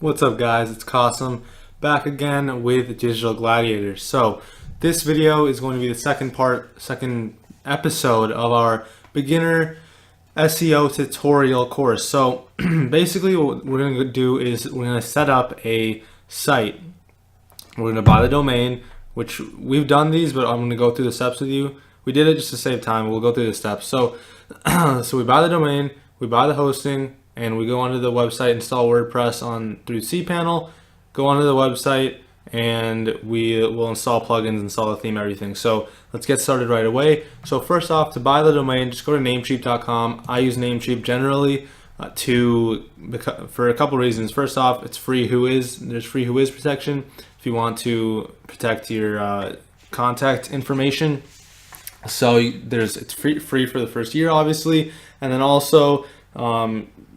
What's up, guys? It's Qasim back again with Digital Gladiator. So this video is going to be the second episode of our beginner SEO tutorial course. So basically what we're going to do is we're going to set up a site. We're going to buy the domain, which we've done these, but I'm going to go through the steps with you. We did it just to save time. We'll go through the steps. So we buy the domain, we buy the hosting, and we go onto the website, install WordPress through cPanel, go onto the website, and we will install plugins, install the theme, everything. So let's get started right away. So first off, to buy the domain, just go to Namecheap.com. I use Namecheap generally for a couple reasons. First off, it's free there's free whois protection if you want to protect your contact information. So it's free for the first year, obviously, and then also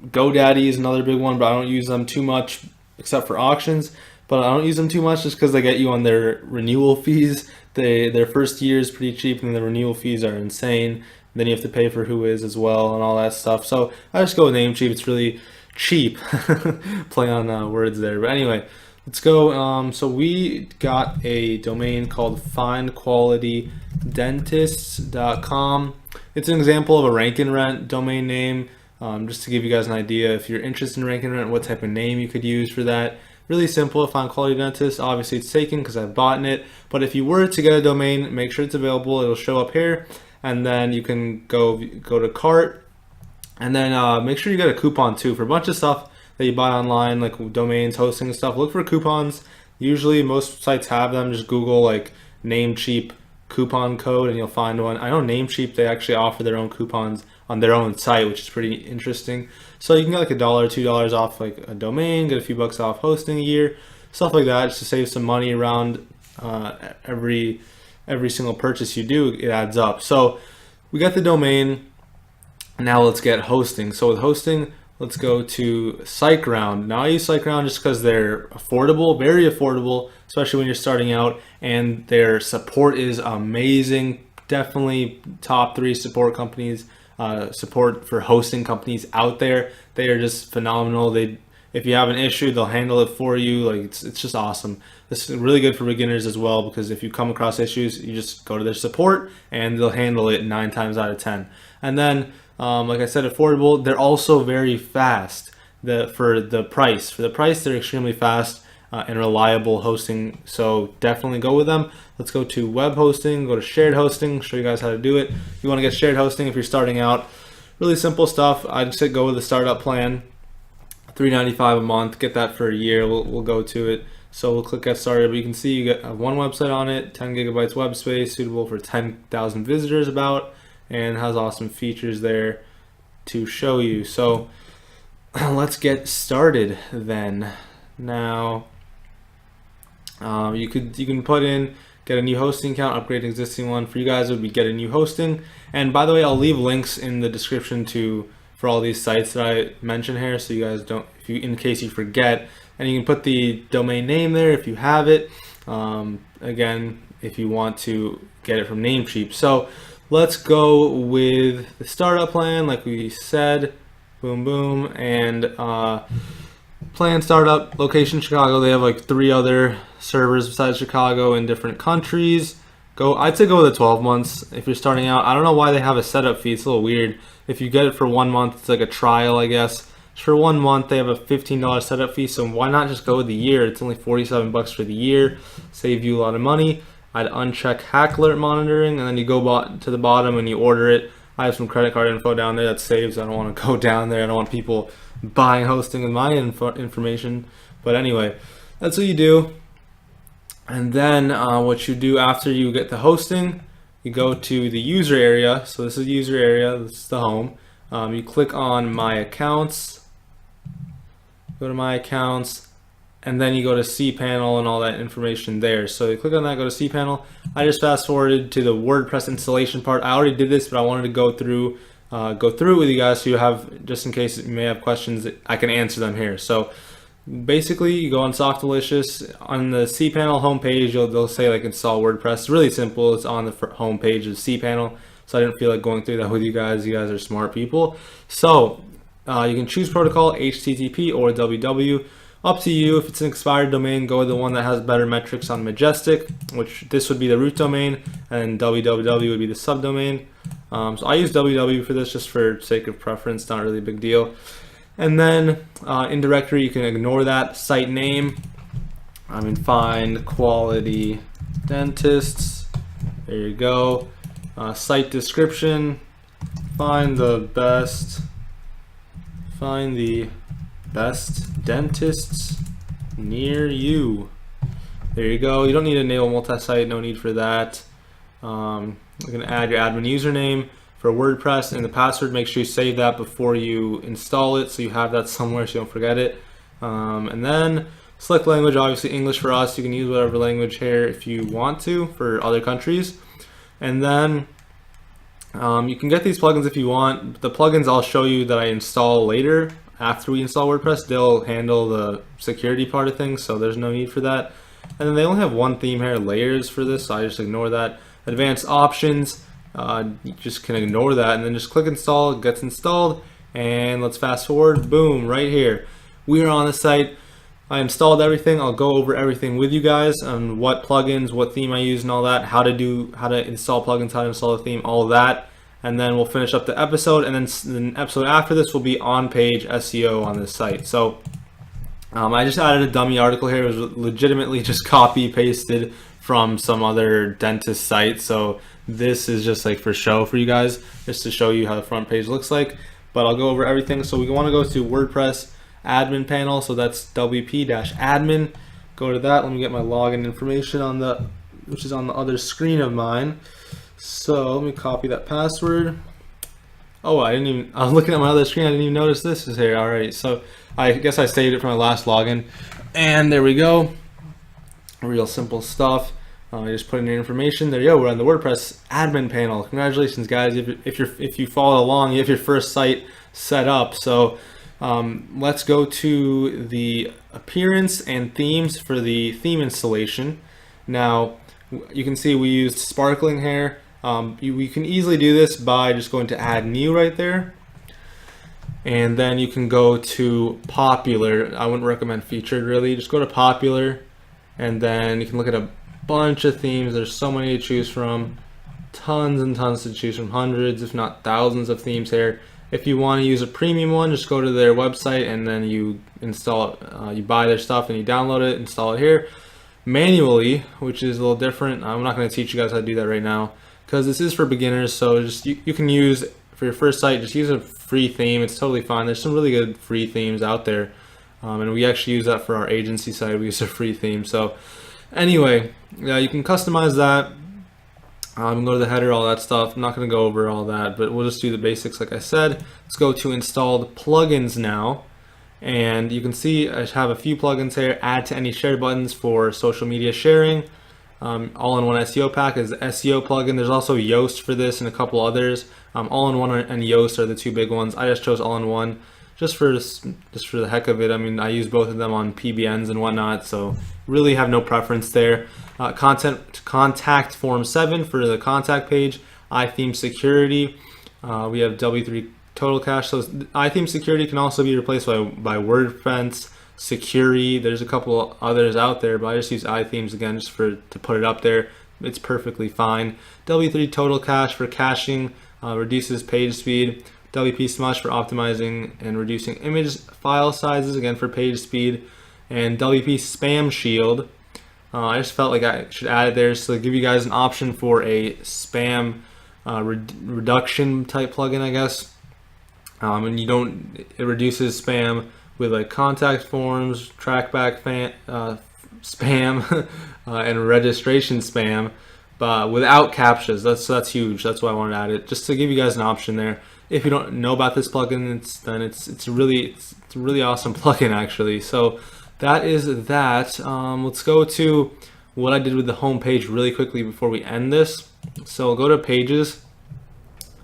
GoDaddy is another big one, but I don't use them too much except for auctions. But I don't use them too much just because they get you on their renewal fees. Their first year is pretty cheap, and the renewal fees are insane. Then you have to pay for whois as well and all that stuff. So I just go with Namecheap. It's really cheap. Play on words there. But anyway, let's go. So we got a domain called findqualitydentists.com. It's an example of a rank and rent domain name. Just to give you guys an idea, if you're interested in rank and rent, what type of name you could use for that. Really simple, Find Quality Dentist. Obviously it's taken because I've bought it, but if you were to get a domain, make sure it's available. It'll show up here, and then you can go to cart, and then make sure you get a coupon too for a bunch of stuff that you buy online, like domains, hosting and stuff. Look for coupons. Usually most sites have them. Just Google like Namecheap coupon code and you'll find one. I know Namecheap, they actually offer their own coupons on their own site, which is pretty interesting. So you can get like $1 or $2 off like a domain, get a few bucks off hosting a year, stuff like that, just to save some money around every single purchase you do. It adds up. So we got the domain. Now let's get hosting. So with hosting, let's go to SiteGround. Now I use SiteGround just because they're affordable, very affordable, especially when you're starting out, and their support is amazing. Definitely top 3 support companies. Support for hosting companies out there. They are just phenomenal. If you have an issue, they'll handle it for you. Like it's just awesome. This is really good for beginners as well, because if you come across issues, you just go to their support and they'll handle it 9 times out of 10. And then, like I said, affordable. They're also very fast. For the price, they're extremely fast and reliable hosting. So definitely go with them. Let's go to web hosting, go to shared hosting, show you guys how to do it. You want to get shared hosting if you're starting out. Really simple stuff. I'd say go with the startup plan, $3.95 a month. Get that for a year. We'll go to it. So we'll click get started. But you can see you get one website on it, 10 gigabytes web space, suitable for 10,000 visitors about, and has awesome features there to show you. So let's get started then. Now you can put in get a new hosting account, upgrade an existing one. For you guys, it would be get a new hosting. And by the way, I'll leave links in the description for all these sites that I mentioned here, so you guys don't, in case you forget. And you can put the domain name there if you have it. Again, if you want to get it from Namecheap. So let's go with the startup plan, like we said. Boom, boom, and plan startup location Chicago. They have like 3 other servers besides Chicago in different countries. I'd say go with the 12 months if you're starting out. I don't know why they have a setup fee. It's a little weird. If you get it for 1 month, it's like a trial, I guess. For 1 month, they have a $15 setup fee. So why not just go with the year? It's only $47 for the year. Save you a lot of money. I'd uncheck hack alert monitoring, and then you go to the bottom and you order it. I have some credit card info down there that saves. I don't want to go down there. I don't want people buying hosting with my information. But anyway, that's what you do. And then what you do after you get the hosting, you go to the user area. So this is the user area. This is the home. You click on My Accounts. Go to My Accounts. And then you go to cPanel and all that information there. So you click on that, go to cPanel. I just fast forwarded to the WordPress installation part. I already did this, but I wanted to go through it with you guys so you have, just in case you may have questions, I can answer them here. So basically, you go on Softalicious. On the cPanel homepage, they'll say like install WordPress. It's really simple. It's on the homepage of cPanel. So I didn't feel like going through that with you guys. You guys are smart people. So you can choose protocol, HTTP or WW. Up to you. If it's an expired domain, go with the one that has better metrics on Majestic, which this would be the root domain, and www would be the subdomain. So I use www for this just for sake of preference, not really a big deal. And then in directory, you can ignore that. Site name, find quality dentists. There you go. Site description, find the best dentists near you. There you go. You don't need to enable multi-site, no need for that. You're going to add your admin username for WordPress and the password. Make sure you save that before you install it so you have that somewhere so you don't forget it. And then select language, obviously English for us. You can use whatever language here if you want to for other countries. And then you can get these plugins if you want. The plugins I'll show you that I install later after we install WordPress. They'll handle the security part of things, so there's no need for that. And then they only have one theme here, layers, for this, so I just ignore that. Advanced options, you just can ignore that and then just click install. It gets installed, and let's fast forward. Boom, right here. We are on the site. I installed everything. I'll go over everything with you guys on what plugins, what theme I use and all that, how to install plugins, how to install the theme, all that. And then we'll finish up the episode, and then the episode after this will be on-page SEO on this site. So I just added a dummy article here. It was legitimately just copy-pasted from some other dentist site. So this is just like for show for you guys, just to show you how the front page looks like. But I'll go over everything. So we want to go to WordPress admin panel. So that's wp-admin. Go to that. Let me get my login information which is on the other screen of mine. So let me copy that password. Oh, I was looking at my other screen. I didn't even notice this is here. All right, so I guess I saved it from my last login. And there we go. Real simple stuff. Just put in your information. There you go. We're on the WordPress admin panel. Congratulations, guys. If you follow along, you have your first site set up. So let's go to the appearance and themes for the theme installation. Now, you can see we used sparkling here. We can easily do this by just going to add new right there. And then you can go to popular. I wouldn't recommend featured really. Just go to popular, and then you can look at a bunch of themes. There's so many to choose from. Tons and tons to choose from. Hundreds, if not thousands of themes here. If you want to use a premium one, just go to their website and then you install it. You buy their stuff and you download it, install it here manually, which is a little different. I'm not going to teach you guys how to do that right now because this is for beginners. So just you can use for your first site, just use a free theme. It's totally fine. There's some really good free themes out there, and we actually use that for our agency site. We use a free theme. So anyway, you can customize that. Go to the header, all that stuff. I'm not going to go over all that, but we'll just do the basics like I said. Let's go to installed plugins now. And you can see I have a few plugins here. Add to any share buttons for social media sharing. All-in-one SEO pack is the SEO plugin. There's also Yoast for this and a couple others. All-in-one and Yoast are the two big ones. I just chose all-in-one just for the heck of it. I use both of them on PBNs and whatnot, so really have no preference there. Contact form 7 for the contact page. iTheme security. We have W3 total cache. So iTheme security can also be replaced by WordPress security. There's a couple others out there, but I just use iThemes again just to put it up there. It's perfectly fine. W3 total cache for caching, reduces page speed. WP Smush for optimizing and reducing image file sizes, again for page speed. And WP Spam Shield. I just felt like I should add it there so to give you guys an option for a spam reduction type plugin, I guess. And it reduces spam with like contact forms, trackback spam, and registration spam, but without captchas. That's huge. That's why I wanted to add it, just to give you guys an option there. If you don't know about this plugin, it's a really awesome plugin actually. So that is that. Let's go to what I did with the home page really quickly before we end this. So I'll go to pages,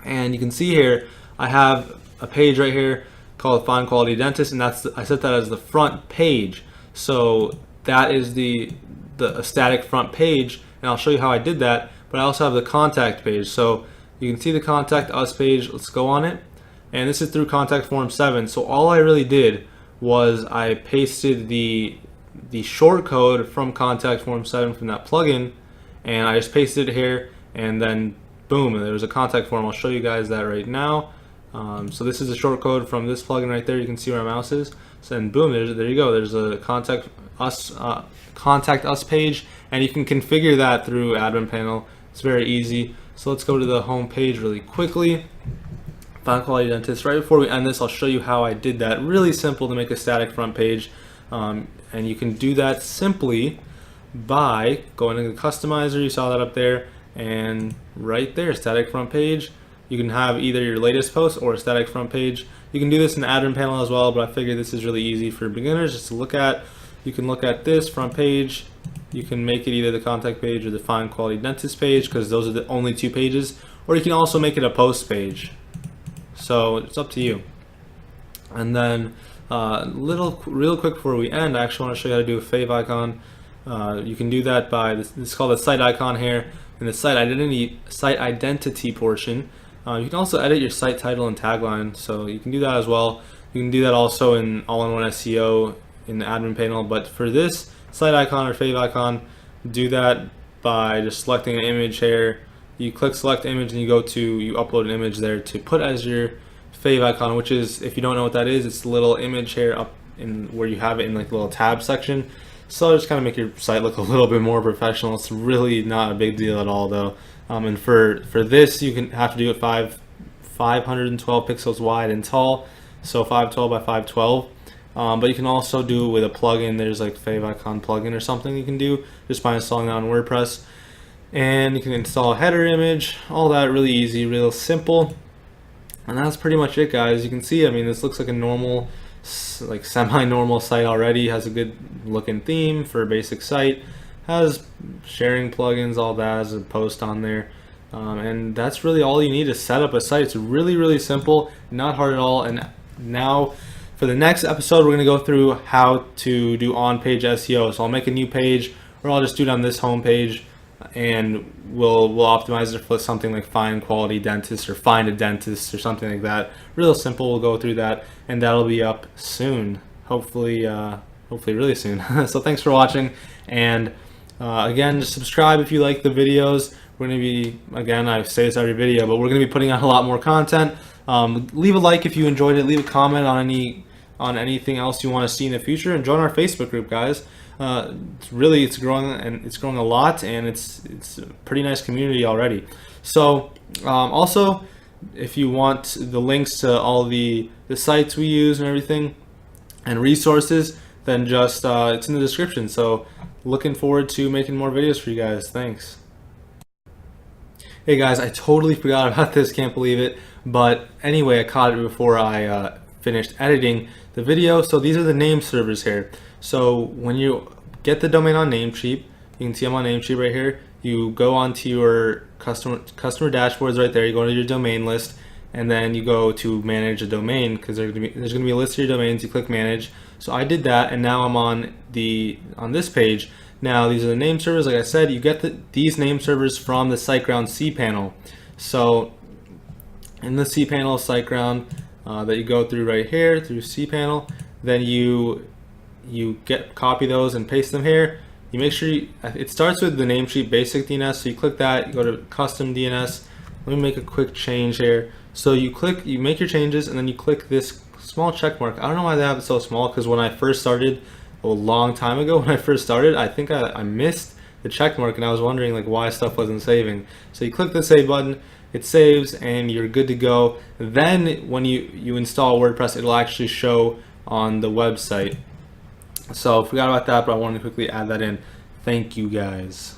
and you can see here I have a page right here called Find Quality Dentist, and I set that as the front page. So that is the static front page, and I'll show you how I did that. But I also have the contact page. So you can see the contact us page. Let's go on it, and this is through contact form 7. So all I really did was I pasted the short code from contact form 7 from that plugin, and I just pasted it here, and then boom, there was a contact form. I'll show you guys that right now. So this is a short code from this plugin right there. You can see where my mouse is. So then boom, there you go. There's a contact us page, and you can configure that through admin panel. It's very easy. So let's go to the home page really quickly. Fine Quality Dentist. Right before we end this, I'll show you how I did that. Really simple to make a static front page, and you can do that simply by going to the customizer. You saw that up there, and right there, static front page. You can have either your latest post or a static front page. You can do this in the admin panel as well, but I figured this is really easy for beginners just to look at. You can look at this front page. You can make it either the contact page or the Fine Quality Dentist page, because those are the only two pages, or you can also make it a post page. So it's up to you. And then real quick before we end, I actually want to show you how to do a fave icon. You can do that by this is called the site icon here in the site identity portion. You can also edit your site title and tagline, so you can do that as well. You can do that also in all-in-one SEO in the admin panel, but for this site icon or fave icon, do that by just selecting an image here. You click select image and you upload an image there to put as your fave icon, which is, if you don't know what that is, it's the little image here up in where you have it in like the little tab section. So just kind of make your site look a little bit more professional. It's really not a big deal at all though. And for this, you can have to do it 512 pixels wide and tall, so 512 by 512. But you can also do it with a plugin. There's like fave icon plugin or something you can do just by installing that on WordPress. And you can install a header image, all that really easy, real simple. And that's pretty much it, guys. You can see, I mean, this looks like a normal, like semi-normal site already. Has a good looking theme for a basic site. Has sharing plugins, all that, has a post on there. And that's really all you need to set up a site. It's really, really simple, not hard at all. And now for the next episode, we're gonna go through how to do on-page SEO. So I'll make a new page, or I'll just do it on this home page, and we'll optimize it for something like Fine Quality Dentist or Find a Dentist or something like that. Real simple. We'll go through that, and that'll be up soon. Hopefully really soon. So thanks for watching, and again, just subscribe if you like the videos. We're gonna be, again, I say this every video, but we're gonna be putting out a lot more content. Leave a like if you enjoyed it. Leave a comment on anything else you want to see in the future, and join our Facebook group, guys. It's growing, and it's growing a lot, and it's a pretty nice community already. So also, if you want the links to all the sites we use and everything and resources, then just it's in the description. So looking forward to making more videos for you guys. Thanks. Hey guys, I totally forgot about this, can't believe it. But anyway, I caught it before I finished editing the video. So these are the name servers here. So when you get the domain on Namecheap, you can see them on Namecheap right here. You go onto your customer dashboards right there. You go to your domain list, and then you go to manage a domain, because there's gonna be a list of your domains. You click manage. So I did that, and now I'm on this page. Now these are the name servers. Like I said, you get these name servers from the SiteGround cPanel. So in the cPanel SiteGround that you go through right here through cPanel, then you copy those and paste them here. You make sure it starts with the Namecheap basic DNS, so you click that, you go to custom DNS. Let me make a quick change here. So you make your changes, and then you click this small check mark. I don't know why they have it so small, because when I first started, a long time ago when I first started, I think I missed the check mark, and I was wondering like why stuff wasn't saving. So you click the save button, it saves, and you're good to go. Then when you install WordPress, it'll actually show on the website. So forgot about that, but I wanted to quickly add that in. Thank you guys.